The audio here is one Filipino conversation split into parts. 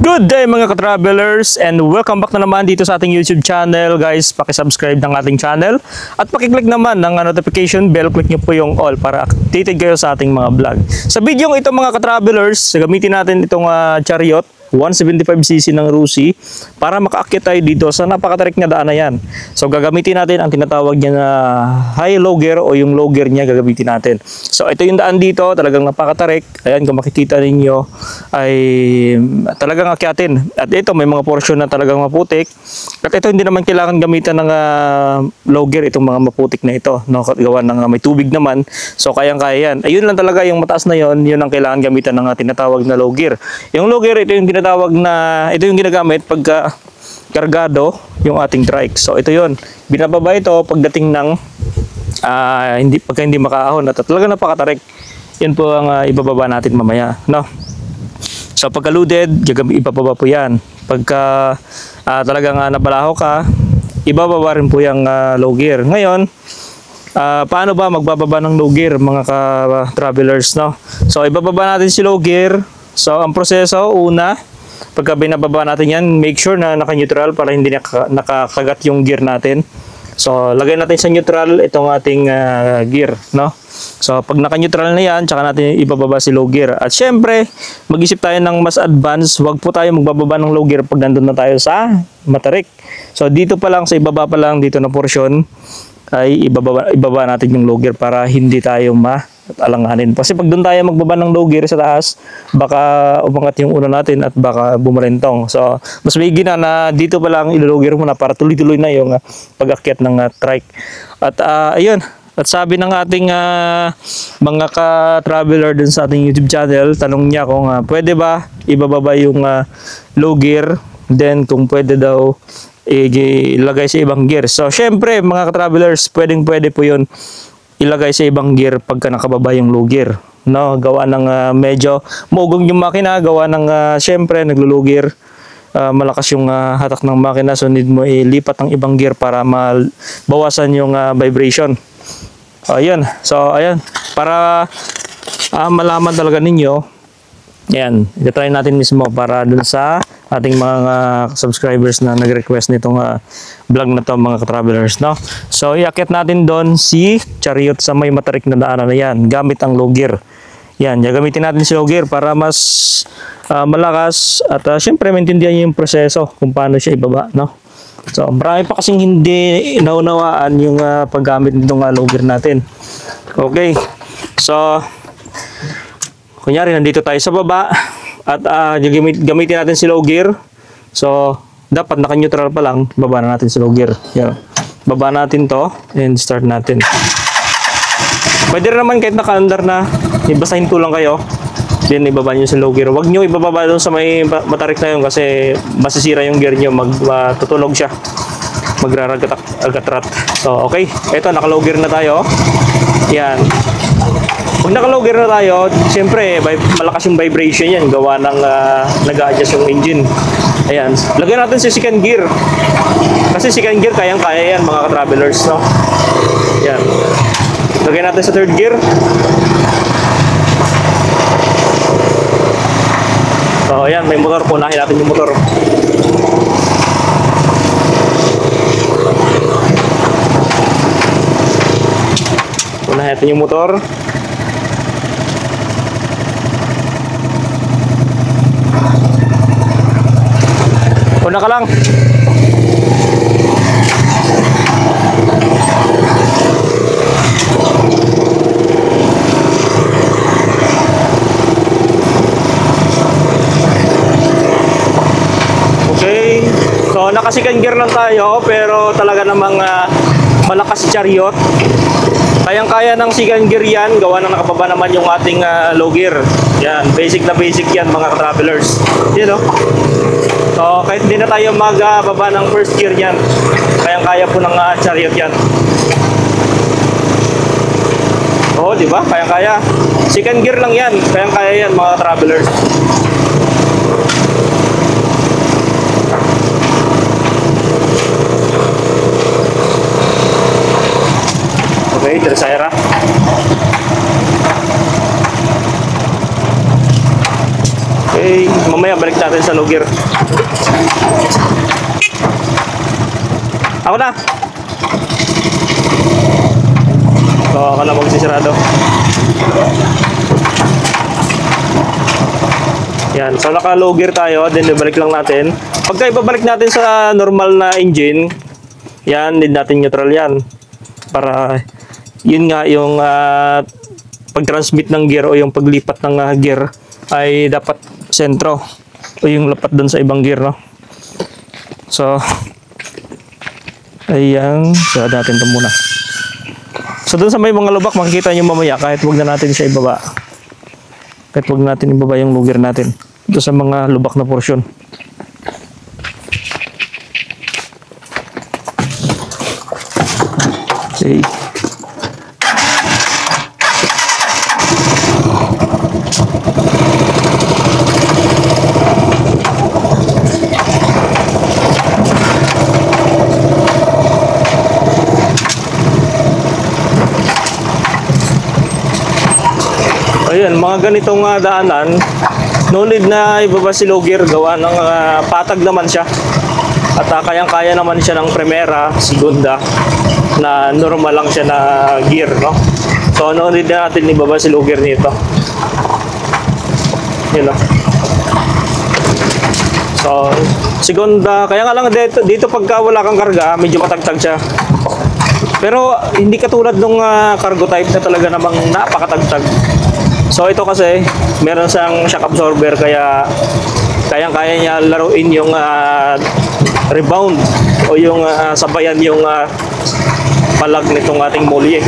Good day mga ka-travelers and welcome back na naman dito sa ating YouTube channel. Guys, paki-subscribe ng ating channel at paki-click naman ng notification bell. Click nyo po yung all para updated kayo sa ating mga vlog. Sa video ito mga ka-travelers, gamitin natin itong chariot 175cc ng Rusi para makaakyat tayo dito sa napakatarik na daan na yan. So gagamitin natin ang tinatawag niya na high-low gear o yung low gear niya gagamitin natin. So ito yung daan dito, talagang napakatarik. Ayan, kung makikita ninyo ay talagang akyatin. At ito may mga portion na talagang maputik. At ito hindi naman kailangan gamitan ng low gear itong mga maputik na ito, no? Gawa ng may tubig naman. So kayang-kaya yan. Ayun lang talaga yung mataas na yon, yun ang kailangan gamitan ng tinatawag na low gear. Yung low gear ito yung ito yung ginagamit pagka kargado yung ating trike. So ito yun, binababa ito pagdating ng pagka hindi makaahon at talaga napakatarik. Yan po ang ibababa natin mamaya, no? So pagka loaded, ibababa po yan. Pagka talagang nabalaho ka, ibababa rin po yung low gear. Ngayon, paano ba magbababa ng low gear mga ka-travelers, no? So ibababa natin si low gear. So ang proseso, una, pagka binababa natin yan, make sure na naka-neutral para hindi nakakagat yung gear natin. So lagay natin sa neutral itong ating gear, no? So pag naka-neutral na yan, tsaka natin ibababa si low gear. At syempre, mag-isip tayo ng mas advance. Huwag po tayo magbababa ng low gear pag nandun na tayo sa matarik. So dito pa lang, sa ibaba pa lang dito na portion, ay ibaba natin yung low gear para hindi tayo alanganin. Kasi pag doon tayo magbaba ng low gear sa taas, baka umangat yung ulo natin at baka bumarentong. So mas maigi na dito pa lang ilo-low gear muna para tuloy-tuloy na yung pag-akyat ng trike. At ayun, at sabi ng ating mga ka-traveler dun sa ating YouTube channel, tanong niya kung pwede ba ibababa yung low gear, then kung pwede daw ilagay sa ibang gear. So syempre mga ka-travelers, pwede po yun ilagay sa ibang gear pagka nakababa yung low gear, no? Gawa ng medyo maugong yung makina, gawa ng syempre naglo-low gear, malakas yung hatak ng makina, so need mo ilipat ang ibang gear para mabawasan yung vibration. Ayan, so ayan, para malaman talaga ninyo, ayan, i-try natin mismo para dun sa ating mga subscribers na nag-request nitong vlog na to mga ka-travelers, no? So iakyat natin doon si chariot sa may matarik na daanan na yan gamit ang low gear. Yan, gagamitin natin si low gear para mas malakas at syempre maintindihan niyo yung proseso kung paano siya ibaba, no? So marami pa kasing hindi naunawaan yung paggamit nitong low gear natin. Okay, so kunyari nandito tayo sa baba at gamitin natin si low gear. So dapat naka-neutral pa lang, baba na natin si low gear. Yan. Baba natin to and start natin. Pwede rin naman kahit naka-under na, basta hinto lang kayo, then ibaba nyo si low gear. Huwag nyo ibababa doon sa may matarik na yun kasi masisira yung gear nyo, matutulog siya, magraragat-agatrat. So okay, eto naka-low gear na tayo. Yan. Pag naka-low gear na tayo, siyempre malakas yung vibration yan, gawa ng nag-a-adjust yung engine. Ayan, lagyan natin si second gear. Kasi second gear kayang-kaya yan mga ka-travelers, no? Yan. Lagyan natin sa third gear. So ayan, may motor, punahin natin yung motor. Punahin natin yung motor. Una ka lang. Okay. So naka-second gear lang tayo pero talaga namang malakas si chariot. Kayang-kaya ng second gear yan, gawa ng nakababa naman yung ating low gear. Yan, basic na basic yan mga ka-travelers. You know? So kahit hindi na tayo magbaba ng first gear yan, kayang-kaya po ng chariot yan. Oo, di ba? Kayang-kaya. Second gear lang yan, kayang-kaya yan mga travelers. Okay, tersaira. Okay, mamaya balik ibabalik natin sa lugir. Ako na. So, ako na magsisirado. Yan. So, naka-low gear tayo. Then, ibalik lang natin. Pagka ibabalik natin sa normal na engine, yan, need natin neutral yan. Para, yun nga, yung pag-transmit ng gear o yung paglipat ng gear ay dapat sentro o yung lapat dun sa ibang gear, no? So, ayan. So, natin ito muna. So, dun sa may mga lubak, makikita nyo mamaya kahit wag na natin siya ibaba. Kahit wag natin ibaba yung lugir natin. Ito sa mga lubak na porsyon. Okay. Ayan, mga ganitong daanan, no need na ibaba si low gear, gawa ng patag naman siya. At kayang-kaya naman siya ng primera, segunda, na normal lang siya na gear, no? So, no need na natin ibaba si low gear nito. Yun, no? So, segunda, kaya nga lang dito pagka wala kang karga, medyo matagtag siya. Pero, hindi katulad nung cargo type na talaga namang napakatagtag. So ito kasi meron siyang shock absorber kaya kayang-kaya niya laruin yung rebound o yung sabayan yung palag nitong ating molye.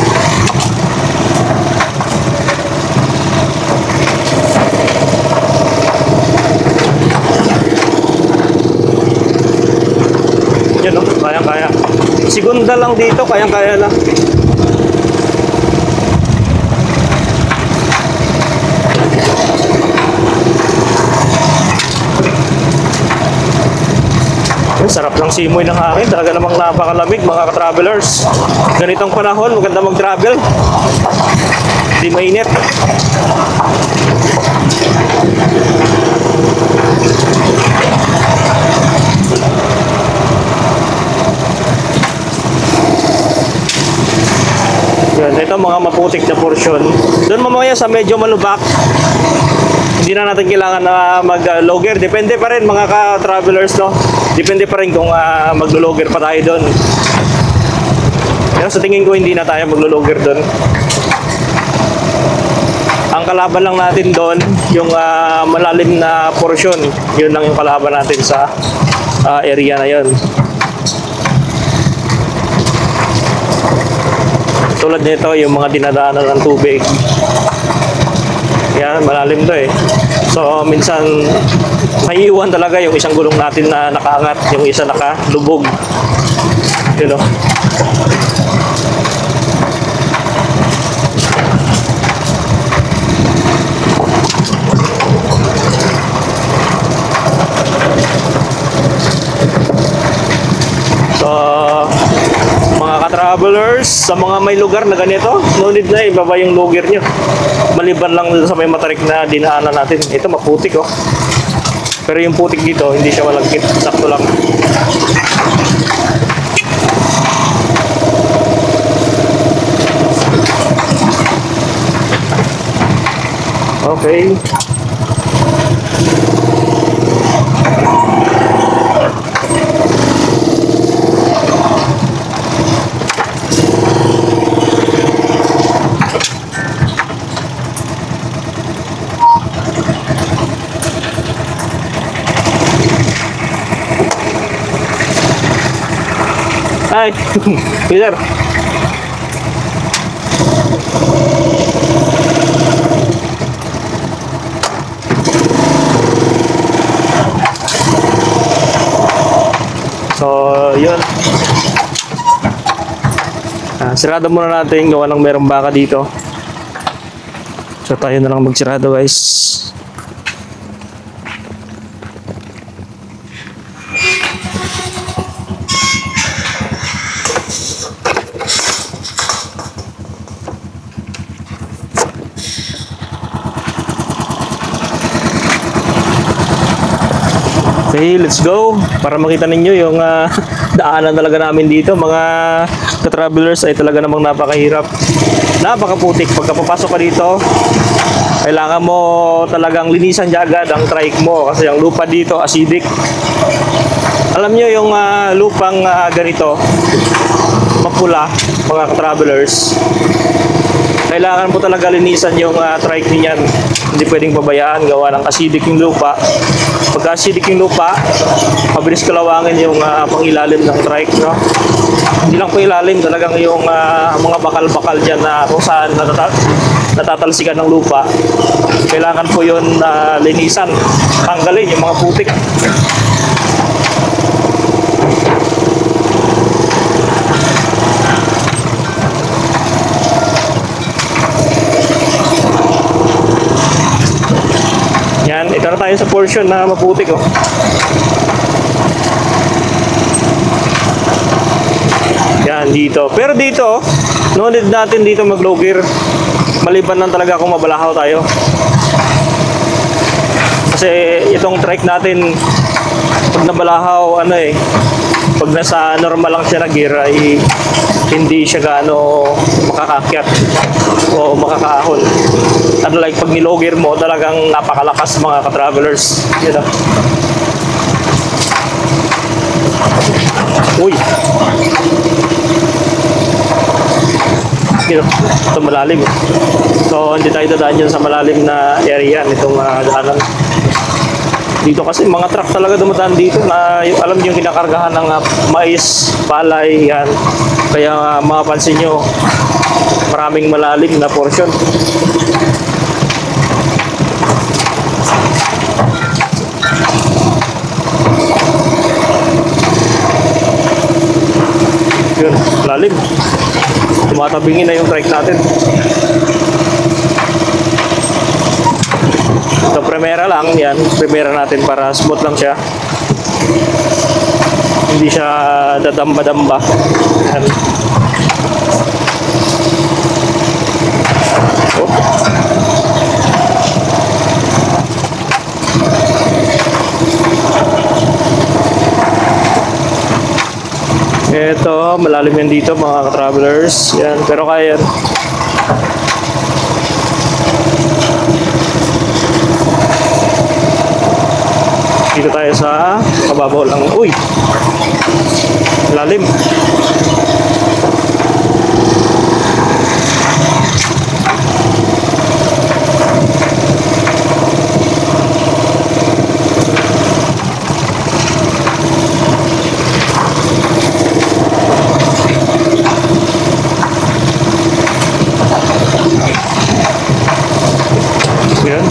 Yun, no? Kayang-kaya. Segunda lang dito, kayang-kaya na. Sarap ng simoy ng hangin. Talaga namang napakalamig, mga ka-travelers. Ganitong panahon, maganda mag-travel. Hindi mainit. Yan, ito mga maputik na porsyon. Doon mamaya sa medyo malubak, hindi na natin kailangan na mag-logger. Depende pa rin mga ka-travelers, no? Depende pa rin kung mag-logger pa tayo doon. Pero sa tingin ko hindi na tayo mag-logger doon. Ang kalaban lang natin doon, yung malalim na porsyon. Yun lang yung kalaban natin sa area na yun. Tulad nito, yung mga dinadaanan ng tubig. Yan, malalim to eh. So, minsan, may iwan talaga yung isang gulong natin na nakaangat, yung isa nakalubog. You know? So, mga ka-travelers, sa mga may lugar na ganito, no need na ibaba yung lugir nyo. Maliban lang sa may matarik na dinaanan natin. Ito maputik oh. Pero yung putik dito, hindi siya malagkit. Sakto lang. Okay. Hi, Peter. So, yun. Sirado muna natin gawa ng merong baka dito. So, tayo na lang magsirado, guys. Okay, let's go. Para makita ninyo yung daanan talaga namin dito. Mga ka-travelers ay talaga namang napakahirap. Napakaputik. Pagka papasok ka dito, kailangan mo talagang linisan niya agad ang trike mo kasi ang lupa dito acidic. Alam nyo yung lupang ganito, mapula, mga ka-travelers, kailangan mo talaga linisan yung trike niyan. Hindi pwedeng pabayaan, gawa ng acidic yung lupa. Pagka acidic yung lupa, mabilis kalawangin yung pangilalim ng trike, no? Hindi lang pangilalim, talagang yung mga bakal-bakal dyan na kung saan natatalsikan ng lupa. Kailangan po yun linisan, tanggalin yung mga putik. Yan, ito na tayo sa portion na maputik, oh. Yan, dito. Pero dito, no need natin dito mag-low gear. Maliban lang talaga kung mabalahaw tayo. Kasi itong trike natin, pag nabalahaw, pag nasa normal lang siya na gear, ay hindi siya gaano makakakyat o makakaahon. Unlike pag nilow gear mo, talagang napakalakas mga ka-travelers. Yun na. Uy! Ito malalim. So, hindi tayo dadaan dyan sa malalim na area nitong daanan. Dito kasi mga truck talaga dumadaan dito na alam niyo yung kinakargahan ng mais, palay, yan. Kaya mapapansin nyo, maraming malalim na portion. Yun, lalim. Tumatabingin na yung trike natin. So, primera lang yan. Primera natin para smooth lang siya. Hindi siya dadamba-damba. Yan. Oh. Ito, malalim yan dito mga travelers. Yan, pero kaya yan. Dito tayo sa kababaw lang. Uy! Lalim. Yan.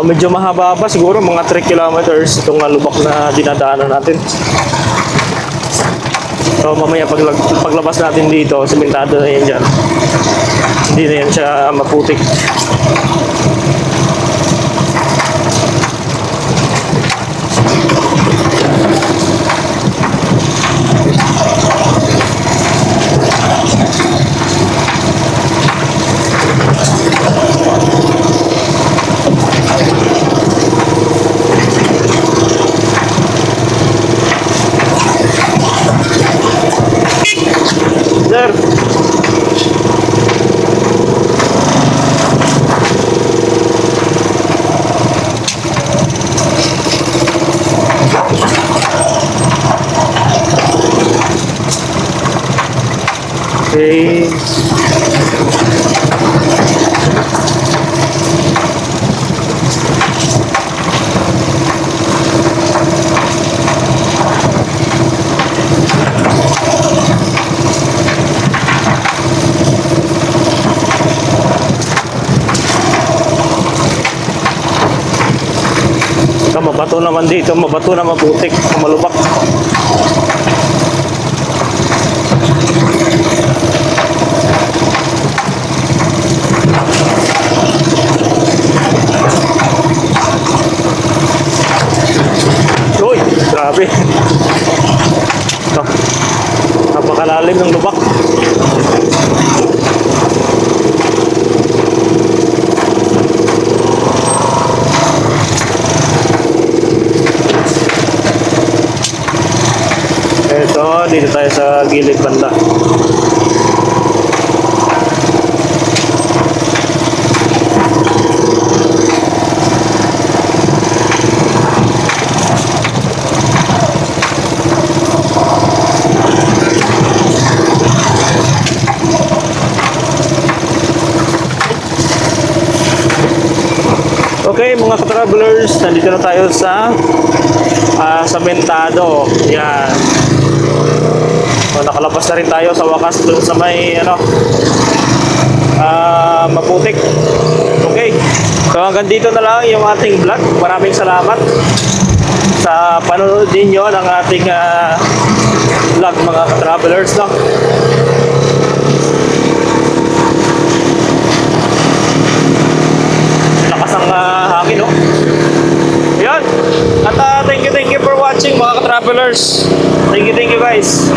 Medyo mahaba pa, siguro mga 3 kilometers itong lubak na dinadaanan natin. So mamaya paglabas natin dito, sementado na yan dyan. Hindi na yan siya maputik. Sir. Okay. Mabato naman dito, mabato na maputik, malubak. Uy, grabe. Ito, napakalalim ng lubak. So, dito tayo sa gilid banda. Okay, mga ka-travelers, nandito na tayo sa Samentado. Yan. So, nakalabas na rin tayo sa wakas dun sa may Maputik. Okay. So hanggang dito na lang yung ating vlog. Maraming salamat sa panonood ninyo ng ating vlog, mga ka-travelers, no? Lakas ang hangin, no? Yan. At thank you for watching, mga ka-travelers. Thank you guys.